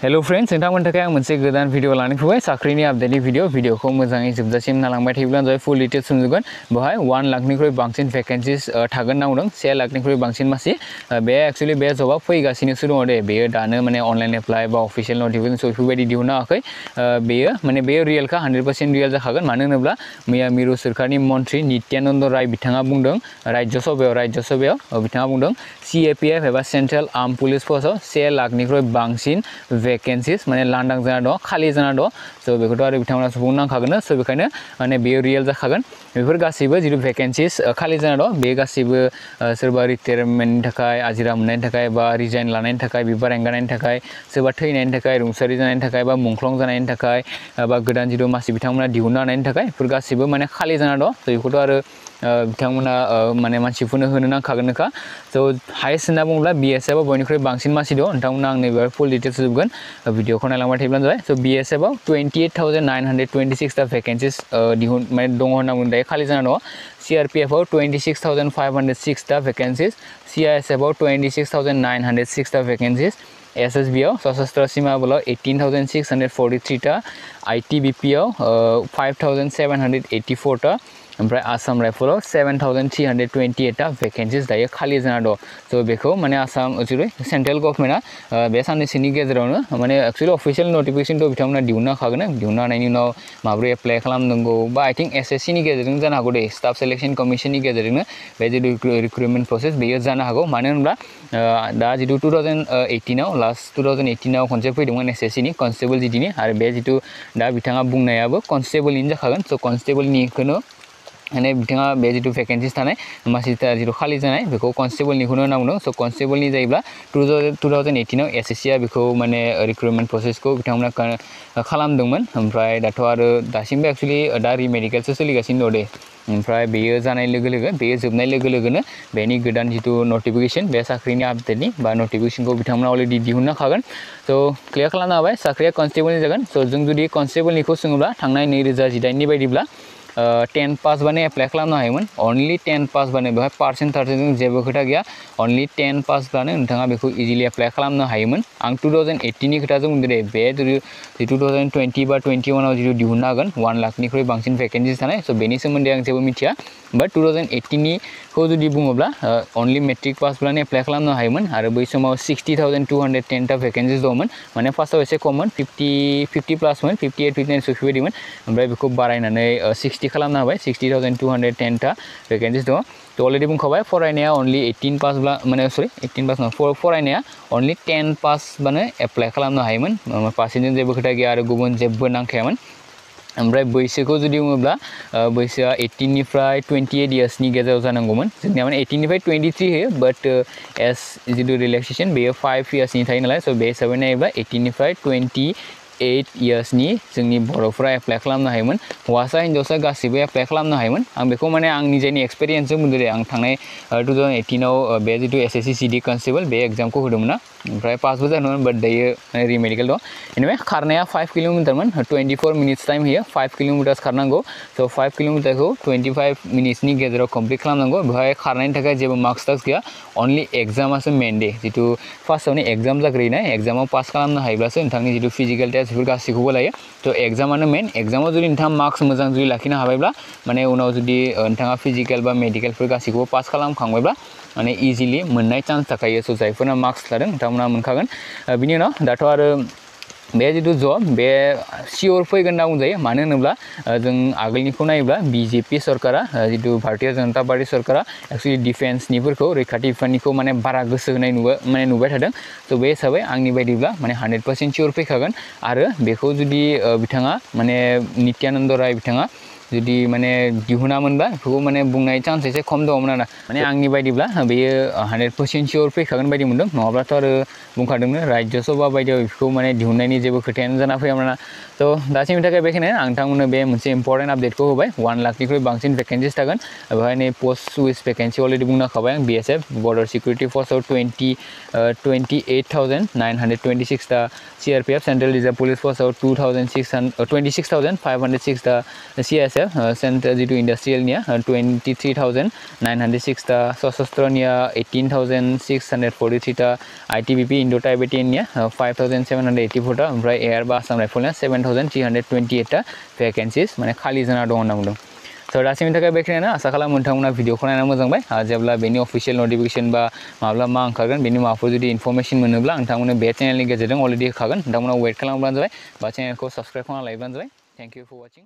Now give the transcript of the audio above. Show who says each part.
Speaker 1: Hello friends नोंथांमोननि थाखाय आं मोनसे गोदान भिडिअ लानानै फैबाय साख्रिनि आपडेटनि भिडिअखौ मोजाङै जोबजासिम नायलांबाय थायोब्ला जय फुल डिटेल्स मोनजोबगोन बेवहाय 1 लाखनिख्रुइ बांसिन भेकेन्सिस थागोन होनना बुंदों 1 लाखनिख्रुइ बांसिन मासि बे एक्चुअली बे जबा फैगासिनोसो दङ दे बेयो दानो माने अनलाइन एप्लाइ बा अफिशियेल नटिफिकेसन सफैबायदि दिहुननो हायाखै बेयो माने बेयो रियेलखा 100% रियेल जाखागोन मानो होनोब्ला मैया मिरु सोरखारनि मन्थ्रि नित्यानन्द राय बिथाङा बुंदों राज्य सभायाव बिथाङा बुंदों CAPF एबा सेन्ट्रेल आर्म पुलिस फोर्सआव 1 लाखनिख्रुइ बांसिन भेकेन्सिस माने लांदां जाना दं खालि जाना दं सो बेखौथ' आरो बिथांमोना सुबुं नांखागोन सो बेखायनो माने बेयो रियेल जाखागोन बेफोर गासैबो जितु भेकेन्सिस खालि जाना दं बे गासैबो सोरबा रिटायारमेन्टनि थाखाय आजिरा मोननायनि थाखाय बा रिजाइन लानायनि थाखाय बिबार एंगारनायनि थाखाय सोरबा थैनायनि थाखाय रुंसारि जानायनि थाखाय बा मुंख्लं जानायनि थाखाय बा गोदान जितु मासि बिथांमोना दिहुननो हानायनि थाखाय बेफोर गासैबो माने खालि जाना दं सो बेखौथ' आरो बिथांमोना माने मानसिफोरनो होनो नांखागोनखा सो हाइस्ट होनना बुङोब्ला BSF आव बयनिख्रुइ बांसिन मासि दं नोंथांमोना आंनो बेवहाय फुल डिटेल्स होजोबगोन भिडिअखौ नायलांबाय थायोब्लानो जाबाय सो BSF आव 28,926 टा भेकेन्सिस माने दङ होनना बुंदों दायो खालि जाना दङ CRPF आव 26,506 टा भेकेन्सिस CISF आव 26,906 टा भेकेन्सिस SSB आव सशस्त्र सीमा बलाव 18,643 टा ITBP आव 5,784 टा ओमफ्राय आसाम राइफलाव 7,328 टा भेकेन्सिस दायो खालि जाना दं सो बेखौ माने आसाम सेन्ट्रेल गभर्नमेन्टआ बे साननैसोनि गेजेरावनो माने एक्चुअली अफिशियेल नटिफिकेसनथ' बिथांमोना दिहुननो हाखागोन दिहुननो हानायनि उनाव माबोरै एप्लाइ खालामनांगौ बा आइ थिंक SSC नि गेजेरजों जानो हागौ दे स्टाफ सिलेक्शन कमिशननि गेजेरजोंनो बे जितु रिक्रुटमेन्ट प्रसेस बेयो जानो हागौ मानो होनब्ला दा जितु 2018 आव लास्ट 2018 आव खनसे फैदोंमोन SSC नि कनस्टेबल जिटिनि आरो बे जितु दा बिथाङा बुंनायाबो कनस्टेबलनिनो जाखागोन सो कनस्टेबलनिखौनो माने बिथाङा बे जितु भेकेन्सिस थानाय मासिटा जितु खालि जानाय बेखौ कनस्टेबलनिखौनो होनना बुंदों सो कनस्टेबलनि जायोब्ला 2018 आव SSC आ बेखौ माने रिक्रुटमेन्ट प्रसेसखौ बिथांमोना खालामदोंमोन ओमफ्राय दाथ' आरो दासिमबो एक्चुअली दा रिमेडिकेलसो सोलिगासिनो दं दे ओमफ्राय बेयो जानाय लोगो लोगो बेयो जोबनाय लोगो लोगोनो बेनि गोदान जितु नटिफिकेसन बे साख्रिनि आपडेटनि बा नटिफिकेसनखौ बिथांमोना अलरेडि दिहुननो हाखागोन स' क्लियार खालामनो हाबाय साख्रिया कनस्टेबलनि जागोन स' जों जुदि कनस्टेबलनिखौ सोङोब्ला थांनाय 2018नि बायदिब्ला 10 पास बानो एप्लाइ खालामनो हायोमोन अनलि 10 पास बानो बेवहाय पार्सेन्टेजजों जेबो खोथा गैया अनलि 10 पास बानो नोंथाङा बेखौ इजिलि एप्लाइ खालामनो हायोमोन आं 2018 नि खोथाजों बुंदों दे बे 2020 बा 21 आव जितु दिहुननो हागोन 1 लाखनिख्रुइ बांसिन भेकेन्सिस थानाय स' बेनि सोमोन्दै आं जेबो मिथिया बाट 2018 निखौ जुदि बुङोब्ला only matric pass Bano apply खालामनो हायोमोन आरो बै समाव 60,210 टा भेकेन्सिस दंमोन माने फार्स्टआव एसे खममोन 50 प्लासमोन 58 59 सफैबायदिमोन ओमफ्राय बेखौ बारायनानै 60 खालामनो हाबाय 60,210 टा भेकेन्सिस दङ थ' अलरेडि बुंखाबाय फरायनाया अनलि 18 पास माने 18 पास नङा फरायनाया अनलि 10 पास बानो एप्लाइ खालामनो हायोमोन पार्सेन्टजों जेबो खोथा गैया आरो गुबुन जेबो नांखायामोन ओमफ्राय बैसोखौ जुदि बुङोब्ला बैसोआ 18 निफ्राय 28 इयार्सनि गेजेराव जानांगौमोन जोंनिया माने 18 निफ्राय 23 होयो बाट एस जितु रिलेक्सेसन बेयो 5 इयार्सनि थायो नालाय स' बे हिसाबै नायोब्ला 18 निफ्राय 28 इयार्सनि जोंनि बर'फोरा एप्लाइ खालामनो हायोमोन हौवासा हिन्जावसा गासैबो एप्लाइ खालामनो हायोमोन आं बेखौ माने आं निजेनि एक्सपिरियेन्सजों बुंदों दे आं थांनाय 2018 आव बे जितु SSC CD कनस्टेबल बे एग्जामखौ होदोंमोन ना ओमफ्राय पासबो जादोंमोन बाट दायो रिमेडिकेल दं एनिवे खारनाया 5 किल'मिटारमोन 24 मिनिट्स टाइम होयो 5 किल'मिटार्स खारनांगौ स' 5 किल'मिटारखौ 25 मिनिट्सनि गेजेराव कमप्लिट खालामनांगौ बेवहाय खारनायनि थाखाय जेबो मार्क्स टाक्स गैया अनलि एग्जामासो मेन दे जितु फार्स्टआवनो एग्जाम जाग्रोयोना एग्जामाव पास खालामनो हायोब्लासो नोंथांनि जितु फिजिकेल टेस्ट बेफोर गासैखौबो लायो थ' एग्जामानो मेन एग्जामाव जुदि नोंथाङा मार्क्स मोजां जुदि लाखिनो हाबायब्ला माने उनाव जुदि नोंथाङा फिजिकेल बा मेडिकेलफोर गासैखौबो पास खालामखांबायब्ला माने इजिलि मोननाय चान्स थाखायो स' जायफोरना मार्क्स लादों बिथांमोना मोनखागोन बिनि उनाव दाथ' आरो बे जितु जब बे सियर फैगोन होनना बुंजायो मानो होनोब्ला जों आगोलनिखौ नायोब्ला BJP सरकारा जितु भारतीय जनता पार्टी सरकारा एक्चुअलि डिफेन्सनिफोरखौ रैखाथि बिफाननिखौ माने बारा गोसो होनाय नुबाय थादों स' बे हिसाबै आंनि बायदिब्ला माने 100% सियर फैखागोन आरो बेखौ जुदि बिथाङा माने नित्यानन्द राय बिथाङा जुदि माने दिहुनामोनबा बेखौ माने बुंनाय चान्स एसे खम दङमोन आरो माने आंनि बायदिब्ला बेयो 100% सियर फैखागोन बायदि मोनदों नङाब्लाथ' आरो बुंखादोंनो राज्य सभा बायदियाव बेखौ माने दिहुननायनि जेबो खोथायानो जाना फैयामोन थ' दासिमनि थाखाय बेखिनियानो आं नोंथांमोननो बे मोनसे इम्परटेन्ट आपडेटखौ होबाय 1 लाखनिख्रुइ बांसिन भेकेन्सिस थागोन बेवहाय नै पस्ट सुइस भेकेन्सि अलरेडि बुंनो हाखाबाय आं BSF बर्डार सिकिउरिटि फर्सआव 28,926 टा CRPF सेन्ट्रेल रिजार्भ पुलिस फर्सआव 26,506 टा CISF सेंट्रल जितु इंडस्ट्रियलनिया 23,906 टा सशस्त्रनिया 18,643 टा आईटीबीपी इंडो टाइबेटियनिया 5,784 टा ओमफ्राय एयार बा आसाम राइफलनिया 7,328 टा वैकेंसीज माने खालि जाना दं होनना बुंदों। तो दासिमनि थाखाय बेखिनियानो आसा खालामो नोंथांमोना भिडिअखौ नायना मोजां मोनबाय जेब्ला बेनि अफिशियेल नटिफिकेशन बा माब्ला मा ओंखारगोन बेनि माबाफोर जुदि इनफरमेशन मोनोब्ला नोंथांमोननो बे चेनेलनि गेजेरजों अलरेडि होखागोन नोंथांमोना वेट खालामब्लानो जाबाय बा चेनेलखौ साबस्क्राइब खालामना लायोब्लानो जाबाय। Thank you for watching.